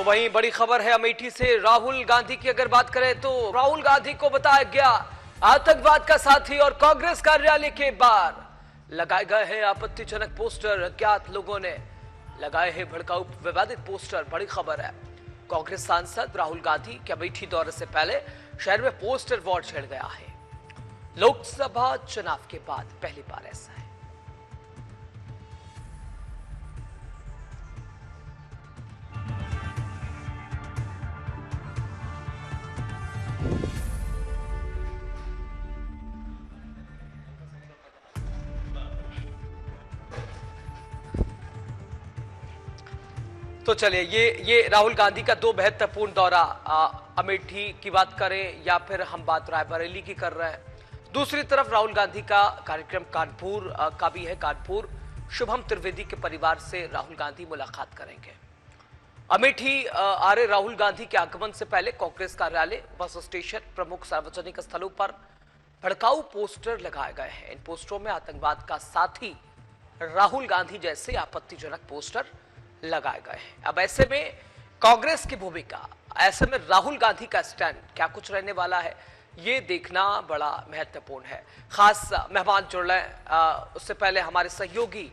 तो वहीं बड़ी खबर है अमेठी से। राहुल गांधी की अगर बात करें तो राहुल गांधी को बताया गया आतंकवाद का साथी और कांग्रेस कार्यालय के बाहर लगाए गए हैं आपत्तिजनक पोस्टर। अज्ञात लोगों ने लगाए हैं भड़काऊ विवादित पोस्टर। बड़ी खबर है, कांग्रेस सांसद राहुल गांधी के अमेठी दौरे से पहले शहर में पोस्टर वॉर छिड़ गया है। लोकसभा चुनाव के बाद पहली बार ऐसा है। तो चलिए ये राहुल गांधी का दो महत्वपूर्ण दौरा, अमेठी की बात करें या फिर हम बात रायबरेली की कर रहे हैं। दूसरी तरफ राहुल गांधी का कार्यक्रम कानपुर का भी है। कानपुर शुभम त्रिवेदी के परिवार से राहुल गांधी मुलाकात करेंगे। अमेठी आ रहे राहुल गांधी के आगमन से पहले कांग्रेस कार्यालय, बस स्टेशन, प्रमुख सार्वजनिक स्थलों पर भड़काऊ पोस्टर लगाए गए हैं। इन पोस्टरों में आतंकवाद का साथी राहुल गांधी जैसे आपत्तिजनक पोस्टर लगाए गए हैं। अब ऐसे में कांग्रेस की भूमिका, ऐसे में राहुल गांधी का स्टैंड क्या कुछ रहने वाला है, ये देखना बड़ा महत्वपूर्ण है। खास मेहमान जुड़ रहे हैं, उससे पहले हमारे सहयोगी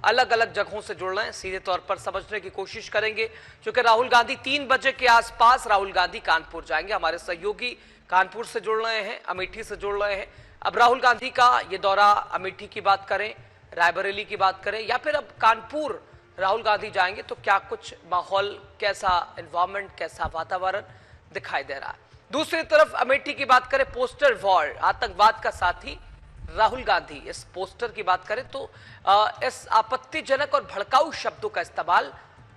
अलग अलग जगहों से जुड़ रहे हैं। सीधे तौर पर समझने की कोशिश करेंगे, क्योंकि राहुल गांधी 3 बजे के आसपास राहुल गांधी कानपुर जाएंगे। हमारे सहयोगी कानपुर से जुड़ रहे हैं, अमेठी से जुड़ रहे हैं। अब राहुल गांधी का ये दौरा, अमेठी की बात करें, रायबरेली की बात करें या फिर अब कानपुर राहुल गांधी जाएंगे, तो क्या कुछ माहौल, कैसा एनवायरमेंट, कैसा वातावरण दिखाई दे रहा है। दूसरी तरफ अमेठी की बात करें, पोस्टर वॉर, आतंकवाद का साथी राहुल गांधी, इस पोस्टर की बात करें तो इस आपत्तिजनक और भड़काऊ शब्दों का इस्तेमाल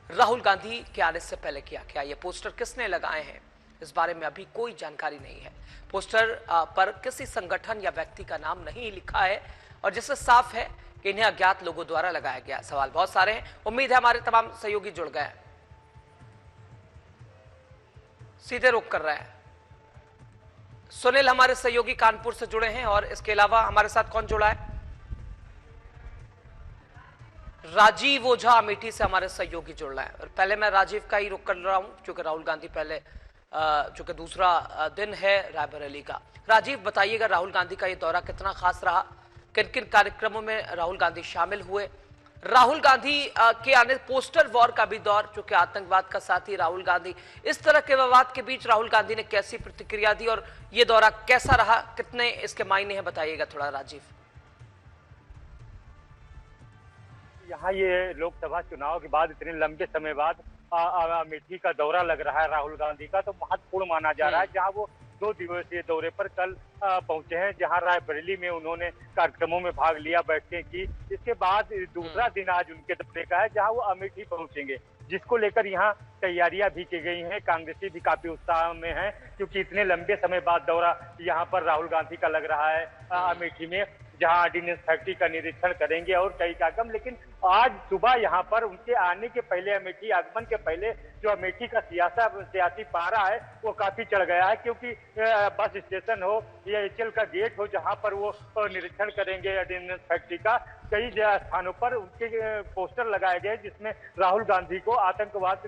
राहुल गांधी के आने से पहले किया गया। ये पोस्टर किसने लगाए हैं, इस बारे में अभी कोई जानकारी नहीं है। पोस्टर पर किसी संगठन या व्यक्ति का नाम नहीं लिखा है और जिससे साफ है कि इन्हें अज्ञात लोगों द्वारा लगाया गया। सवाल बहुत सारे हैं, उम्मीद है हमारे तमाम सहयोगी जुड़ गए हैं। सीधे रुख कर रहे हैं। सुनील हमारे सहयोगी कानपुर से जुड़े हैं और इसके अलावा हमारे साथ कौन जुड़ा है? राजीव ओझा अमेठी से हमारे सहयोगी जुड़ रहे हैं। और पहले मैं राजीव का ही रुख कर रहा हूं, क्योंकि राहुल गांधी पहले, चूंकि दूसरा दिन है रायबरेली का। राजीव, बताइएगा राहुल गांधी का ये दौरा कितना खास रहा, किन किन कार्यक्रमों में राहुल गांधी शामिल हुए। राहुल गांधी के आने, पोस्टर वॉर का भी दौर, चूंकि आतंकवाद का साथी राहुल गांधी, इस तरह के विवाद के बीच राहुल गांधी ने कैसी प्रतिक्रिया दी और ये दौरा कैसा रहा, कितने इसके मायने हैं, बताइएगा थोड़ा राजीव। यहाँ ये लोकसभा चुनाव के बाद इतने लंबे समय बाद अमेठी का दौरा लग रहा है राहुल गांधी का, तो महत्वपूर्ण माना जा रहा है। जहाँ वो 2 दिवसीय दौरे पर कल पहुंचे हैं, जहां रायबरेली में उन्होंने कार्यक्रमों में भाग लिया, बैठकें की। इसके बाद दूसरा दिन आज उनके दौरे का है, जहां वो अमेठी पहुंचेंगे, जिसको लेकर यहाँ तैयारियां भी की गई हैं। कांग्रेसी भी काफी उत्साह में हैं, क्योंकि इतने लंबे समय बाद दौरा यहाँ पर राहुल गांधी का लग रहा है अमेठी में, जहां ऑर्डिनेंस फैक्ट्री का निरीक्षण करेंगे और कई कार्यक्रम। लेकिन आज सुबह यहाँ पर उनके आने के पहले, अमेठी आगमन के पहले, जो अमेठी का सियासी पारा है वो काफी चढ़ गया है, क्योंकि बस स्टेशन हो या एचएल का गेट हो, जहां पर वो निरीक्षण करेंगे ऑर्डिनेंस फैक्ट्री का, कई स्थानों पर उनके पोस्टर लगाए गए, जिसमें राहुल गांधी को आतंकवाद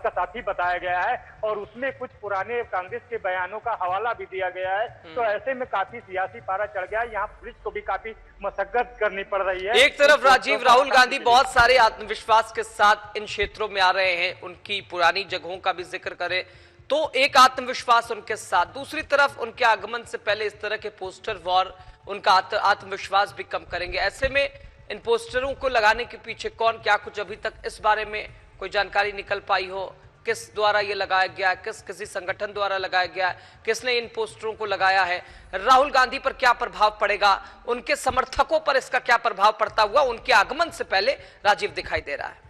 का साथी बताया गया है और उसमें कुछ पुराने कांग्रेस के बयानों का हवाला भी दिया गया है। तो ऐसे में काफी सियासी पारा चढ़ गया है। यहाँ पुलिस को भी काफी मशक्कत करनी पड़ रही है। एक तरफ राजीव, राहुल गांधी बहुत सारे आत्मविश्वास के साथ इन क्षेत्रों में आ रहे हैं, उनकी पुरानी जगहों का भी जिक्र करें तो एक आत्मविश्वास उनके साथ, दूसरी तरफ उनके आगमन से पहले इस तरह के पोस्टर वॉर उनका आत्मविश्वास भी कम करेंगे। ऐसे में इन पोस्टरों को लगाने के पीछे कौन, क्या कुछ अभी तक इस बारे में कोई जानकारी निकल पाई हो, किस द्वारा ये लगाया गया, किसी संगठन द्वारा लगाया गया, किसने इन पोस्टरों को लगाया है, राहुल गांधी पर क्या प्रभाव पड़ेगा, उनके समर्थकों पर इसका क्या प्रभाव पड़ता हुआ उनके आगमन से पहले राजीव दिखाई दे रहा है?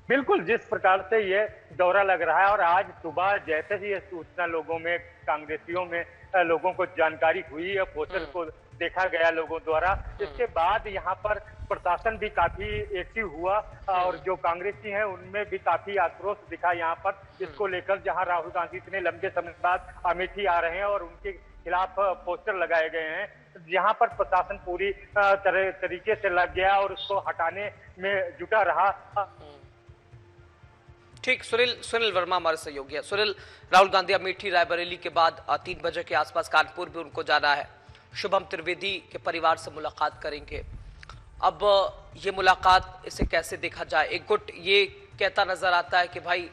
बिल्कुल, जिस प्रकार से ये दौरा लग रहा है और आज सुबह जैसे ही ये सूचना लोगों में, कांग्रेसियों में लोगों को जानकारी हुई, पोस्टर को देखा गया लोगों द्वारा, इसके बाद यहाँ पर प्रशासन भी काफी एक्टिव हुआ और जो कांग्रेसी हैं उनमें भी काफी आक्रोश दिखा यहाँ पर इसको लेकर, जहाँ राहुल गांधी इतने लंबे समय बाद अमेठी आ रहे हैं और उनके खिलाफ पोस्टर लगाए गए हैं। यहाँ पर प्रशासन पूरी तरीके से लग गया और उसको हटाने में जुटा रहा। ठीक, सुनील सुनील वर्मा हमारे सहयोगी है। सुनील, राहुल गांधी अमेठी रायबरेली के बाद 3 बजे के आसपास कानपुर भी उनको जाना है। शुभम त्रिवेदी के परिवार से मुलाकात करेंगे। अब ये मुलाकात, इसे कैसे देखा जाए? एक गुट ये कहता नजर आता है कि भाई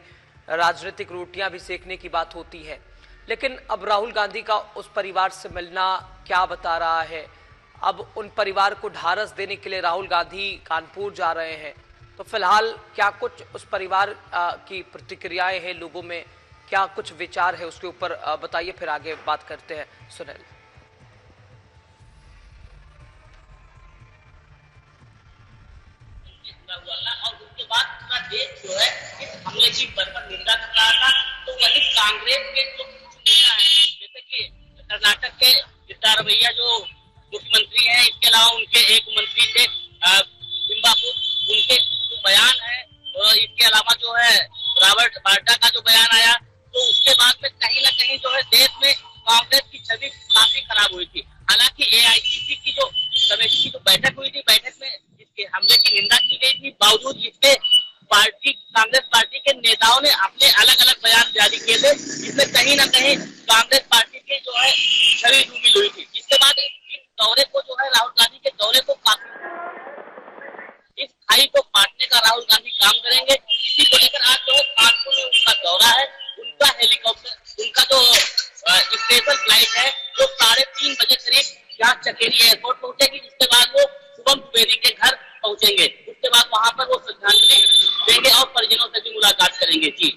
राजनीतिक रोटियां भी सेकने की बात होती है, लेकिन अब राहुल गांधी का उस परिवार से मिलना क्या बता रहा है? अब उन परिवार को ढाढ़स देने के लिए राहुल गांधी कानपुर जा रहे हैं, तो फिलहाल क्या कुछ उस परिवार की प्रतिक्रियाएं हैं लोगों में, क्या कुछ विचार है उसके ऊपर बताइए, फिर आगे बात करते हैं। सुनील, और उसके बाद पूरा देश जो है इस हमले की बर्बर निंदा कर रहा था। तो वही कांग्रेस के जो नेता है, जैसे कि कर्नाटक के सिद्धारमैया जो मुख्यमंत्री हैं, इसके अलावा उनके एक मंत्री थे तिम्बापुर, उनके जो बयान है, इसके अलावा जो है रॉबर्ट वाड्रा का जो बयान आया, तो उसके बाद में कहीं ना कहीं जो है देश में कांग्रेस की छवि काफी खराब हुई थी। हालांकि एआईसीसी की जो कमेटी की जो बैठक हुई थी, बैठक में इसके हमले की निंदा की गई थी, बावजूद इसके कांग्रेस पार्टी के नेताओं ने अपने अलग अलग बयान जारी किए थे, जिसमें कहीं ना कहीं कांग्रेस पार्टी की जो है छवि धूमिल हुई थी। इसके बाद इस दौरे को जो है राहुल गांधी के दौरे को इस खाई को पाटने का राहुल गांधी काम करेंगे। इसी को लेकर आज जो है कानपुर में उनका दौरा है। उनका हेलीकॉप्टर, उनका जो स्पेशल फ्लाइट है, जो 3:30 बजे करीब यहाँ चकेरी एयरपोर्ट पहुंचेगी, जिसके बाद वो शुभम त्रिवेदी के घर पहुंचेंगे। उसके बाद वहां पर वो श्रद्धांजलि देंगे और परिजनों से भी मुलाकात करेंगे। जी।